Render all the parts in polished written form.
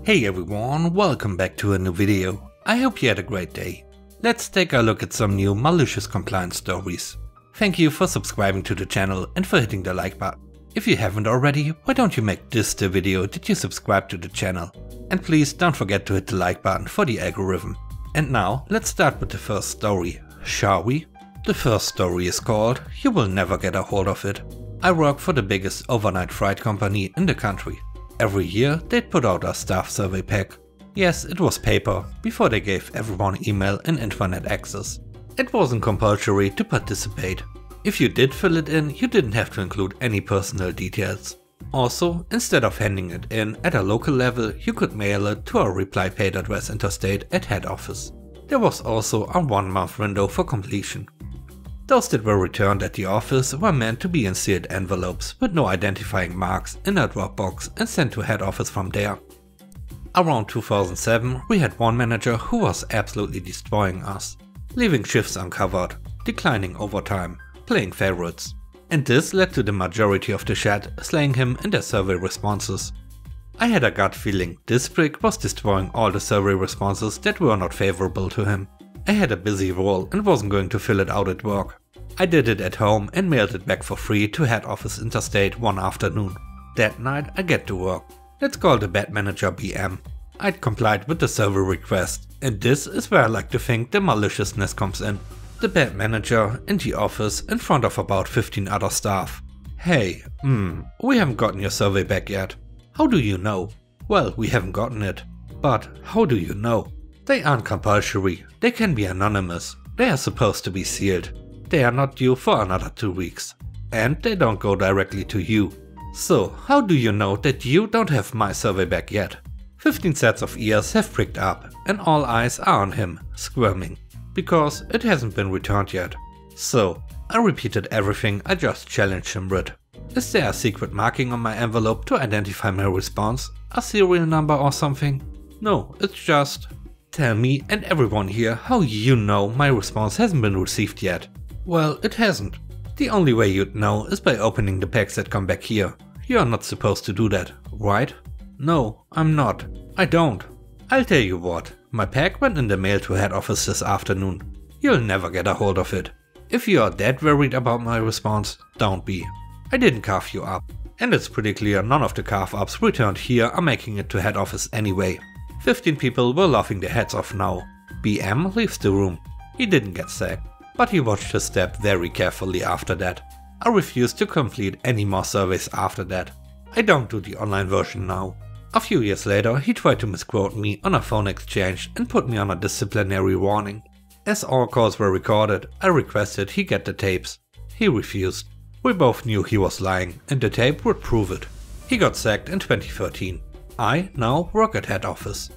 Hey everyone, welcome back to a new video. I hope you had a great day. Let's take a look at some new malicious compliance stories. Thank you for subscribing to the channel and for hitting the like button. If you haven't already, why don't you make this the video that you subscribe to the channel? And please don't forget to hit the like button for the algorithm. And now, let's start with the first story, shall we? The first story is called "You Will Never Get a Hold of It." I work for the biggest overnight freight company in the country. Every year they'd put out a staff survey pack. Yes, it was paper, before they gave everyone email and internet access. It wasn't compulsory to participate. If you did fill it in, you didn't have to include any personal details. Also, instead of handing it in at a local level, you could mail it to a reply paid address interstate at head office. There was also a 1-month window for completion. Those that were returned at the office were meant to be in sealed envelopes with no identifying marks in a Dropbox and sent to head office from there. Around 2007 we had one manager who was absolutely destroying us, leaving shifts uncovered, declining overtime, playing favorites. And this led to the majority of the chat slaying him in their survey responses. I had a gut feeling this prick was destroying all the survey responses that were not favorable to him. I had a busy role and wasn't going to fill it out at work. I did it at home and mailed it back for free to head office interstate one afternoon. That night I get to work. Let's call the bad manager BM. I'd complied with the survey request, and this is where I like to think the maliciousness comes in. The bad manager in the office in front of about 15 other staff. Hey, we haven't gotten your survey back yet. How do you know? Well, we haven't gotten it. But how do you know? They aren't compulsory, they can be anonymous, they are supposed to be sealed, they are not due for another 2 weeks, and they don't go directly to you. So how do you know that you don't have my survey back yet? 15 sets of ears have pricked up and all eyes are on him, squirming, because it hasn't been returned yet. So I repeated everything I just challenged him with. Is there a secret marking on my envelope to identify my response? A serial number or something? No, it's just... Tell me and everyone here how you know my response hasn't been received yet. Well, it hasn't. The only way you'd know is by opening the packs that come back here. You're not supposed to do that, right? No, I'm not. I don't. I'll tell you what, my pack went in the mail to head office this afternoon. You'll never get a hold of it. If you are that worried about my response, don't be. I didn't carve you up. And it's pretty clear none of the carve-ups returned here are making it to head office anyway. 15 people were laughing their heads off now. BM leaves the room. He didn't get sacked, but he watched his step very carefully after that. I refused to complete any more surveys after that. I don't do the online version now. A few years later he tried to misquote me on a phone exchange and put me on a disciplinary warning. As all calls were recorded, I requested he get the tapes. He refused. We both knew he was lying and the tape would prove it. He got sacked in 2013. I now work at head office.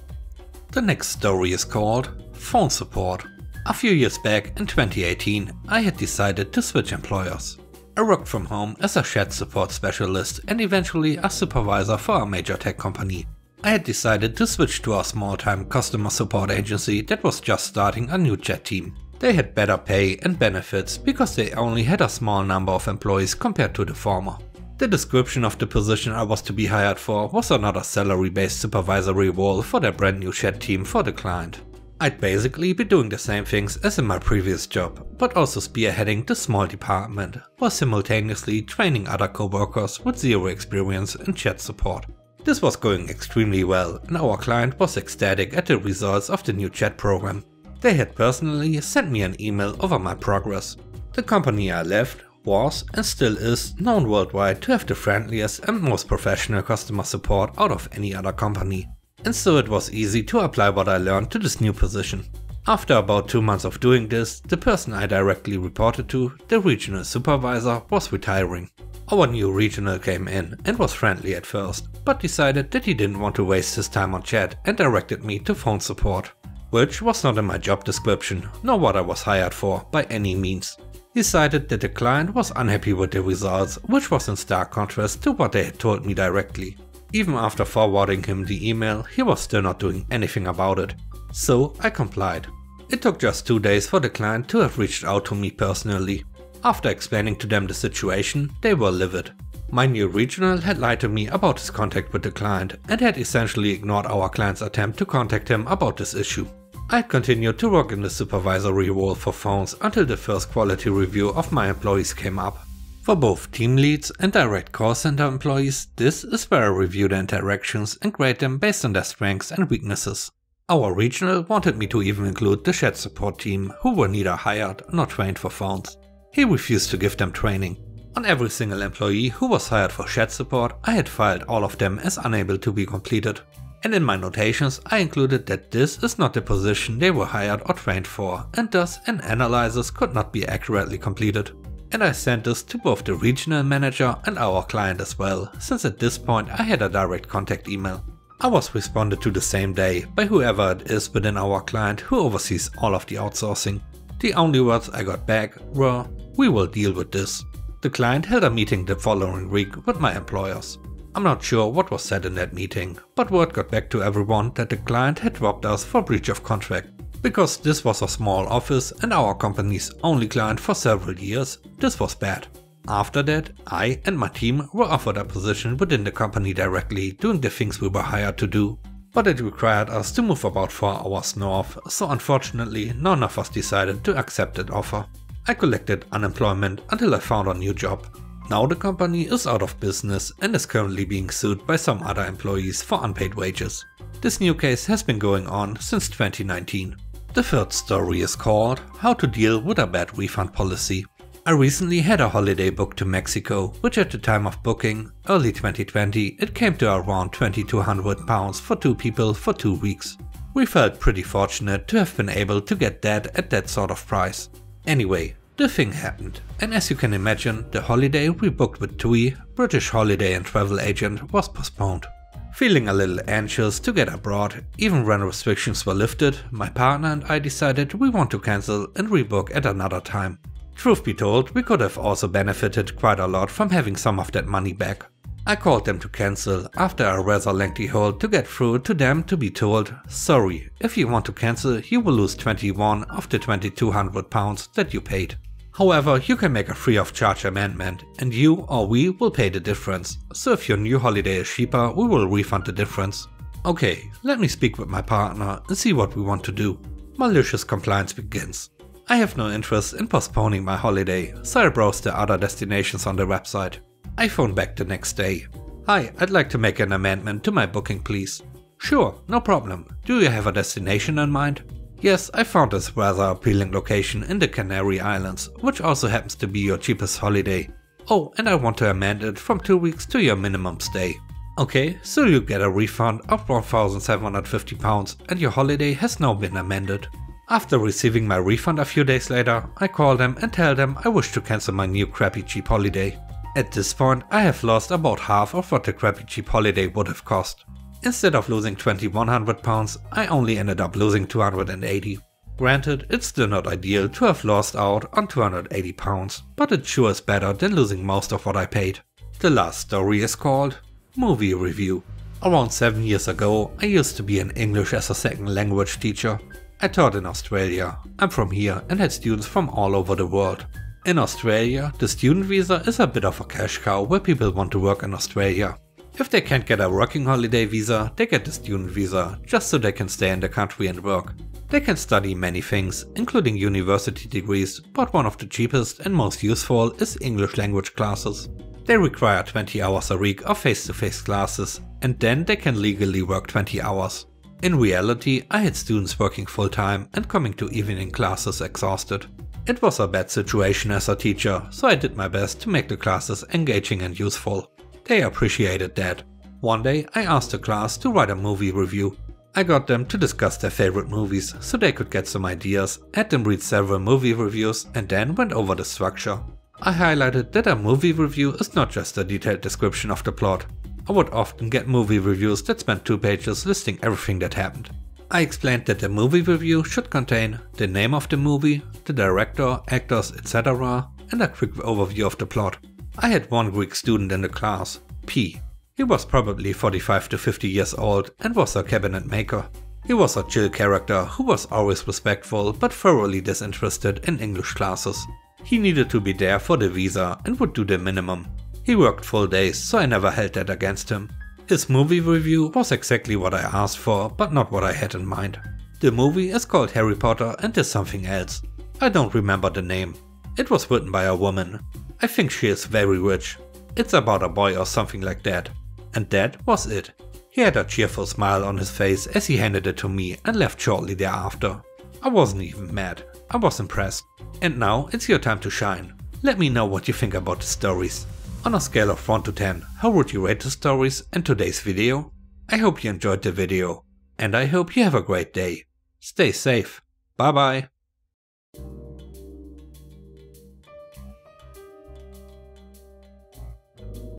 The next story is called phone support. A few years back in 2018 I had decided to switch employers. I worked from home as a chat support specialist and eventually a supervisor for a major tech company. I had decided to switch to a small-time customer support agency that was just starting a new chat team. They had better pay and benefits because they only had a small number of employees compared to the former. The description of the position I was to be hired for was another salary-based supervisory role for their brand new chat team for the client. I'd basically be doing the same things as in my previous job, but also spearheading the small department, while simultaneously training other co-workers with zero experience in chat support. This was going extremely well and our client was ecstatic at the results of the new chat program. They had personally sent me an email over my progress. The company I left was and still is known worldwide to have the friendliest and most professional customer support out of any other company. And so it was easy to apply what I learned to this new position. After about 2 months of doing this, the person I directly reported to, the regional supervisor, was retiring. Our new regional came in and was friendly at first, but decided that he didn't want to waste his time on chat and directed me to phone support. Which was not in my job description, nor what I was hired for by any means. He cited that the client was unhappy with the results, which was in stark contrast to what they had told me directly. Even after forwarding him the email, he was still not doing anything about it. So I complied. It took just 2 days for the client to have reached out to me personally. After explaining to them the situation, they were livid. My new regional had lied to me about his contact with the client and had essentially ignored our client's attempt to contact him about this issue. I had continued to work in the supervisory role for phones until the first quality review of my employees came up. For both team leads and direct call center employees, this is where I review their interactions and grade them based on their strengths and weaknesses. Our regional wanted me to even include the chat support team, who were neither hired nor trained for phones. He refused to give them training. On every single employee who was hired for chat support, I had filed all of them as unable to be completed. And in my notations I included that this is not the position they were hired or trained for, and thus an analysis could not be accurately completed. And I sent this to both the regional manager and our client as well, since at this point I had a direct contact email. I was responded to the same day by whoever it is within our client who oversees all of the outsourcing. The only words I got back were, "We will deal with this." The client held a meeting the following week with my employers. I'm not sure what was said in that meeting, but word got back to everyone that the client had dropped us for breach of contract. Because this was a small office and our company's only client for several years, this was bad. After that, I and my team were offered a position within the company directly, doing the things we were hired to do. But it required us to move about 4 hours north, so unfortunately none of us decided to accept that offer. I collected unemployment until I found a new job. Now the company is out of business and is currently being sued by some other employees for unpaid wages. This new case has been going on since 2019. The third story is called How to Deal with a Bad Refund Policy. I recently had a holiday booked to Mexico, which at the time of booking, early 2020, it came to around £2,200 for 2 people for 2 weeks. We felt pretty fortunate to have been able to get that at that sort of price. Anyway, the thing happened, and as you can imagine, the holiday we booked with TUI, British holiday and travel agent, was postponed. Feeling a little anxious to get abroad, even when restrictions were lifted, my partner and I decided we want to cancel and rebook at another time. Truth be told, we could have also benefited quite a lot from having some of that money back. I called them to cancel after a rather lengthy hold to get through to them to be told, "Sorry, if you want to cancel you will lose 21 of the £2,200 that you paid. However, you can make a free of charge amendment and you or we will pay the difference, so if your new holiday is cheaper we will refund the difference." Okay, let me speak with my partner and see what we want to do. Malicious compliance begins. I have no interest in postponing my holiday, so I browsed the other destinations on the website. I phoned back the next day. "Hi, I'd like to make an amendment to my booking please." "Sure, no problem. Do you have a destination in mind?" "Yes, I found this rather appealing location in the Canary Islands, which also happens to be your cheapest holiday. Oh, and I want to amend it from 2 weeks to your minimum stay." "Okay, so you get a refund of £1,750 and your holiday has now been amended." After receiving my refund a few days later, I call them and tell them I wish to cancel my new crappy cheap holiday. At this point, I have lost about half of what the crappy cheap holiday would have cost. Instead of losing £2,100, I only ended up losing £280. Granted, it's still not ideal to have lost out on £280, but it sure is better than losing most of what I paid. The last story is called Movie Review. Around 7 years ago, I used to be an English as a second language teacher. I taught in Australia. I'm from here and had students from all over the world. In Australia, the student visa is a bit of a cash cow where people want to work in Australia. If they can't get a working holiday visa, they get the student visa, just so they can stay in the country and work. They can study many things, including university degrees, but one of the cheapest and most useful is English language classes. They require 20 hours a week of face-to-face classes, and then they can legally work 20 hours. In reality, I had students working full-time and coming to evening classes exhausted. It was a bad situation as a teacher, so I did my best to make the classes engaging and useful. They appreciated that. One day I asked the class to write a movie review. I got them to discuss their favorite movies so they could get some ideas, had them read several movie reviews and then went over the structure. I highlighted that a movie review is not just a detailed description of the plot. I would often get movie reviews that spent 2 pages listing everything that happened. I explained that the movie review should contain the name of the movie, the director, actors, etc. and a quick overview of the plot. I had one Greek student in the class, P. He was probably 45 to 50 years old and was a cabinet maker. He was a chill character who was always respectful but thoroughly disinterested in English classes. He needed to be there for the visa and would do the minimum. He worked full days, so I never held that against him. His movie review was exactly what I asked for, but not what I had in mind. The movie is called Harry Potter and is something else. I don't remember the name. It was written by a woman. I think she is very rich. It's about a boy or something like that. And that was it. He had a cheerful smile on his face as he handed it to me and left shortly thereafter. I wasn't even mad. I was impressed. And now it's your time to shine. Let me know what you think about the stories. On a scale of 1 to 10, how would you rate the stories and today's video? I hope you enjoyed the video. And I hope you have a great day. Stay safe. Bye bye.